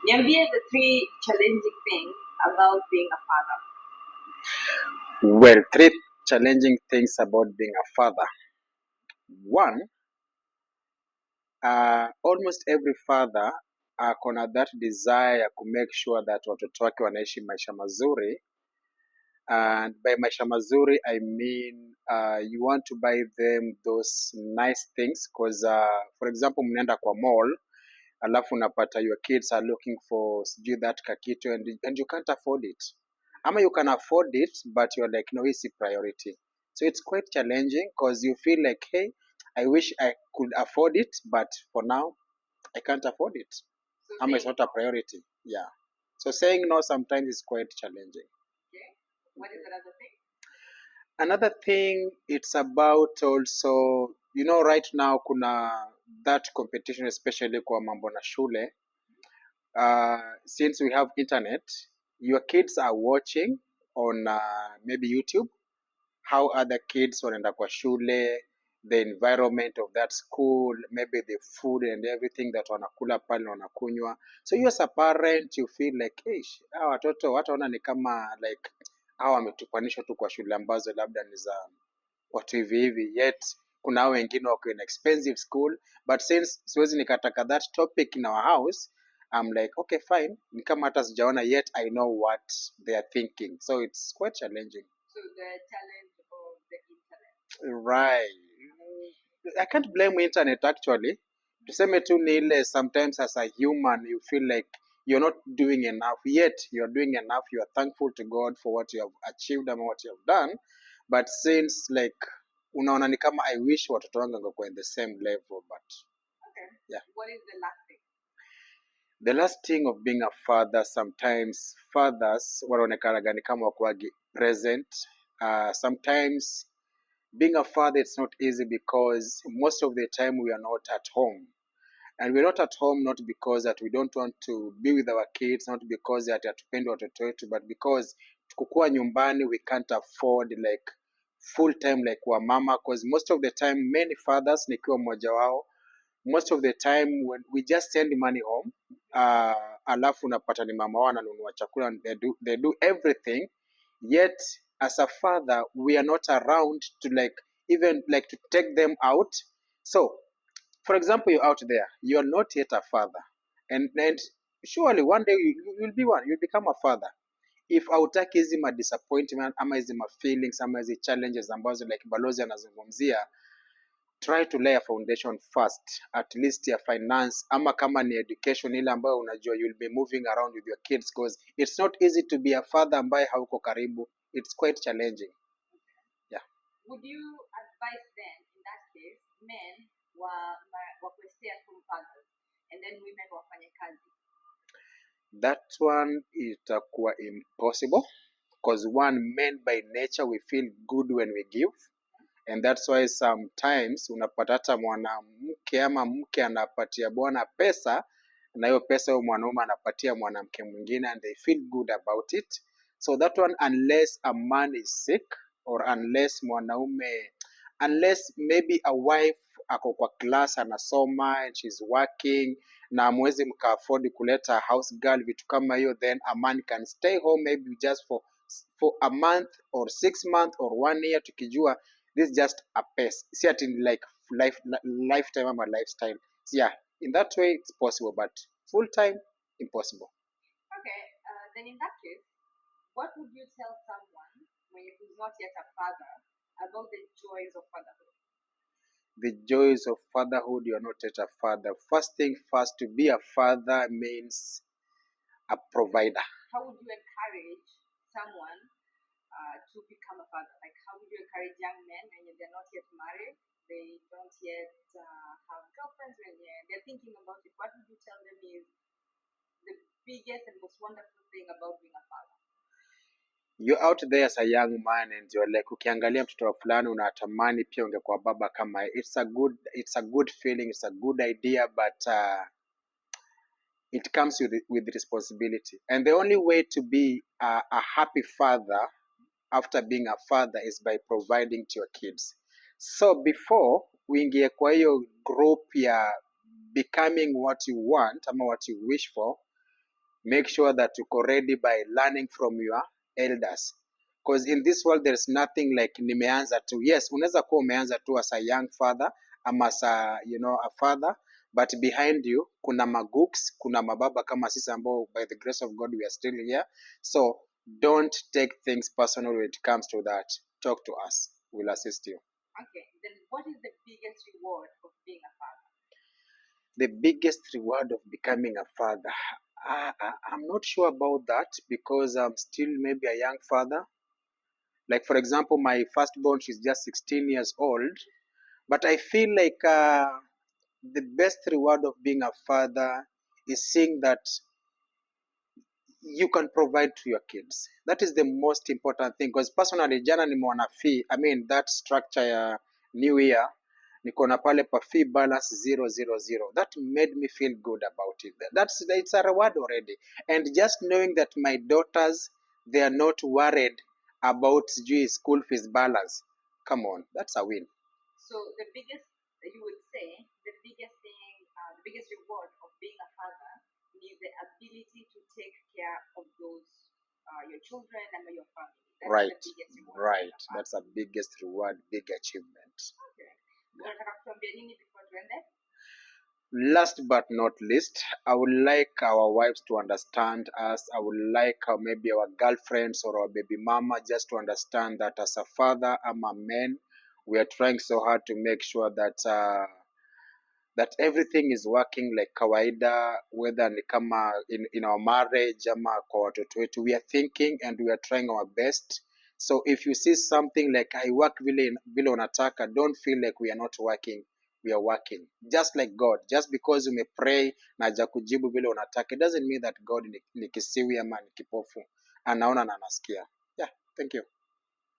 Niambie the three challenging things about being a father. Well, three challenging things about being a father. One, almost every father akona that desire ya kumake sure that watoto wake wanaishi maisha mazuri, and by maisha mazuri I mean you want to buy them those nice things because for example mnaenda kwa mall alafu unapata your kids are looking for sijui that kakitu and you can't afford it, ama you can afford it but you're like no, it's a priority. So it's quite challenging because you feel like, hey, I wish I could afford it but for now I can't afford it, So ama it's saying not a priority. Yeah, so saying no sometimes is quite challenging. okay. What is another thing? Another thing, it's about also, you know, right now kuna that competition especially kwa mambo na shule. Since we have internet, your kids are watching on maybe YouTube how other kids wanaenda kwa shule, the environment of that school, maybe the food and everything that wanakula pale na wanakunywa. So you as a parent you feel like hawa watoto wataona ni kama like hawa wametupanishwa tu kwa shule ambazo labda ni za watu hivi hivi, yet kuna hao wengine wako in expensive school, but since siwezi nikataka that topic in our house, I'm like okay fine, ni kama hata sijaona yet I know what they are thinking, so it's quite challenging. So the challenge of the internet. Right, I can't blame internet actually. Tuseme tu ni ile sometimes as a human you feel like you're not doing enough, yet you're doing enough, you are thankful to God for what you have achieved and what you have done, but since like unaona ni kama I wish watoto wangu wangekuwa in the same level, but Okay. yeah. What is the last thing? The last thing of being a father, sometimes fathers wanaonekanaga ni kama wakuagi present. Sometimes being a father it's not easy because most of the time we are not at home, and we're not at home not because that we don't want to be with our kids, not because that hatupendi watoto wetu, but because kukua nyumbani we can't afford like full time like wa mama, because most of the time many fathers, nikiwa mmoja wao, most of the time when we just send money home, alafu unapata ni mama wao ananunua chakula and they do everything, yet as a father we are not around to like even like to take them out. So for example, you're out there, you're not yet a father, and surely one day you'll be one, you'll become a father. If hautaki hizi ma disappointment ama hizi ma feelings ama hizi challenges ambazo like balozi anazungumzia, try to lay a foundation first, at least ya finance ama kama ni education ile ambayo unajua you'll be moving around with your kids, because it's not easy to be a father ambaye hauko karibu, it's quite challenging. Yeah. Would you advise then in that case men wakwe stay at home fathers and then women wafanye kazi? That one itakuwa impossible because one, men by nature we feel good when we give, and that's why sometimes unapata hata mwanamke ama mke anapatia bwana pesa na hiyo pesa huyo mwanaume anapatia mwanamke mwingine and they feel good about it. So that one, unless a man is sick or unless mwanaume, unless maybe a wife ako kwa class anasoma and she's working na mwezi mka afford kuleta house girl vitu kama hiyo, then a man can stay home maybe just for a month or 6 months or 1 year, tukijua this is just a pace, si ati like lifetime ama lifestyle. So yeah, in that way it's possible but full time impossible. Okay, then in that case, what would you tell someone who's not yet a father about the joys of fatherhood? The joys of fatherhood, you're not yet a father. First thing first, to be a father means a provider. How would you encourage someone to become a father? Like, how would you encourage young men when they're not yet married, they don't yet have girlfriends, when they're thinking about it? What would you tell them is the biggest and most wonderful thing about being a father? You're out there as a young man and you're like ukiangalia mtoto wa fulani unatamani pia ungekuwa baba kama it's a good feeling, it's a good idea, but it comes with responsibility, and the only way to be a happy father after being a father is by providing to your kids. So before uingie kwa hiyo group ya becoming what you want ama what you wish for, make sure that uko ready by learning from your elders, because in this world there's nothing like nimeanza tu. Yes, unaweza kuwa umeanza tu as a young father ama as a, a father, but behind you kuna magooks, kuna mababa kama sisi ambao by the grace of God we are still here. So don't take things personal when it comes to that. Talk to us, we'll assist you. Okay, then what is the biggest reward of being a father? The biggest reward of becoming a father, I'm not sure about that, because I'm still maybe a young father. Like, for example, my firstborn, she's just 16 years old, but I feel like the best reward of being a father is seeing that you can provide to your kids. That is the most important thing, because personally jana nimeona fee, I mean that structure ya new year, niko na pale pa fee balance 000. That made me feel good about it. It's a reward already. And just knowing that my daughters, they are not worried about sijui school fees balance, come on, that's a win. So the biggest, you would say, the biggest thing, the biggest reward of being a father is the ability to take care of those, your children and your family. That's Right, the biggest reward. right. That's the biggest reward, big achievement. Okay. Unataka kutuambia nini before tuende? Last but not least, I would like our wives to understand us. I would like maybe our girlfriends or our baby mama just to understand that as a father, I'm a man. We are trying so hard to make sure that that everything is working like kawaida, whether ni kama in our marriage ama kwa watoto wetu. We are thinking and we are trying our best. So if you see something like I work vile unataka, don't feel like we are not working. We are working just like God. Just because you may pray na hajakujibu vile unataka, it doesn't mean that God ni kisiwi ama ni kipofu, anaona na anasikia. Yeah, thank you.